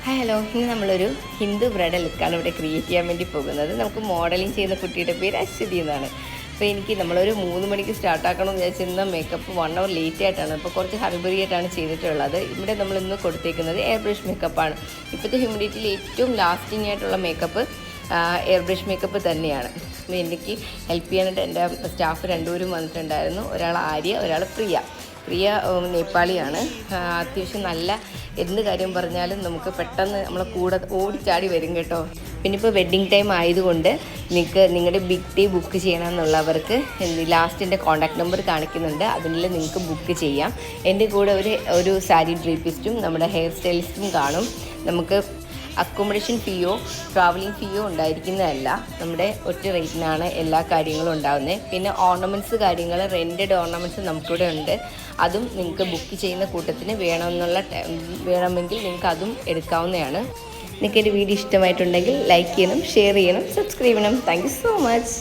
Hi hello, ഇന്ന് നമ്മളൊരു Hindu bridal ലുക്കാണ് ഇവിടെ ക്രിയേറ്റ് ചെയ്യാൻ വേണ്ടി പോകുന്നത്. നമുക്ക് മോഡലിംഗ് ചെയ്യുന്ന കുട്ടിയുടെ പേര് അശ്വതി എന്നാണ്. അപ്പോൾ നമ്മളൊരു 3 മണിക്ക് സ്റ്റാർട്ടാക്കണമെന്ന് വിചാരിച്ചിരുന്ന മേക്കപ്പ് 1 അവർ ലേറ്റ് ആയിട്ടാണ്. അപ്പോൾ കുറച്ച് ഹറിബറി ആയിട്ടാണ് ചെയ്തിട്ടുള്ളത്. ഇവിടെ നമ്മളിന്ന് കൊടുത്തേക്കുന്നത് എയർ ബ്രഷ് മേക്കപ്പാണ്. ഇപ്പോഴത്തെ ഹ്യൂമിഡിറ്റിയിൽ ഏറ്റവും ലാസ്റ്റിംഗ് ആയിട്ടുള്ള മേക്കപ്പ് എയർ ബ്രഷ് മേക്കപ്പ് തന്നെയാണ്. അപ്പോൾ എനിക്ക് ഹെൽപ്പ് ചെയ്യാനായിട്ട് എൻ്റെ സ്റ്റാഫ് 2 പേരും വന്നിട്ടുണ്ടായിരുന്നു. ഒരാൾ ആര്യ, ഒരാൾ പ്രിയ നേപ്പാളിയാണ്. അത്യാവശ്യം നല്ല എന്ത് കാര്യം പറഞ്ഞാലും നമുക്ക് പെട്ടെന്ന് നമ്മളെ കൂടെ ഓടിച്ചാടി വരും കേട്ടോ. പിന്നെ ഇപ്പോൾ വെഡ്ഡിങ് ടൈം ആയതുകൊണ്ട് നിങ്ങൾക്ക് നിങ്ങളുടെ ബിഗ് ഡേ ബുക്ക് ചെയ്യണമെന്നുള്ളവർക്ക് ലാസ്റ്റിൻ്റെ കോൺടാക്ട് നമ്പർ കാണിക്കുന്നുണ്ട്. അതിൽ നിങ്ങൾക്ക് ബുക്ക് ചെയ്യാം. എൻ്റെ കൂടെ ഒരു സാരി ഡ്രേപ്പിസ്റ്റും നമ്മുടെ ഹെയർ സ്റ്റൈലിസ്റ്റും കാണും. നമുക്ക് അക്കോമഡേഷൻ ഫീയോ ട്രാവലിംഗ് ഫീയോ ഉണ്ടായിരിക്കുന്നതല്ല. നമ്മുടെ ഒറ്റ റേറ്റിനാണ് എല്ലാ കാര്യങ്ങളും ഉണ്ടാകുന്നത്. പിന്നെ ഓർണമെൻറ്റ്സ് കാര്യങ്ങൾ റെൻറ്റഡ് ഓർണമെൻറ്റ്സ് നമുക്കിവിടെ ഉണ്ട്. അതും നിങ്ങൾക്ക് ബുക്ക് ചെയ്യുന്ന കൂട്ടത്തിന് വേണമെങ്കിൽ നിങ്ങൾക്ക് അതും എടുക്കാവുന്നതാണ്. നിങ്ങൾക്ക് എൻ്റെ വീഡിയോ ഇഷ്ടമായിട്ടുണ്ടെങ്കിൽ ലൈക്ക് ചെയ്യണം, ഷെയർ ചെയ്യണം, സബ്സ്ക്രൈബ് ചെയ്യണം. Thank you so much.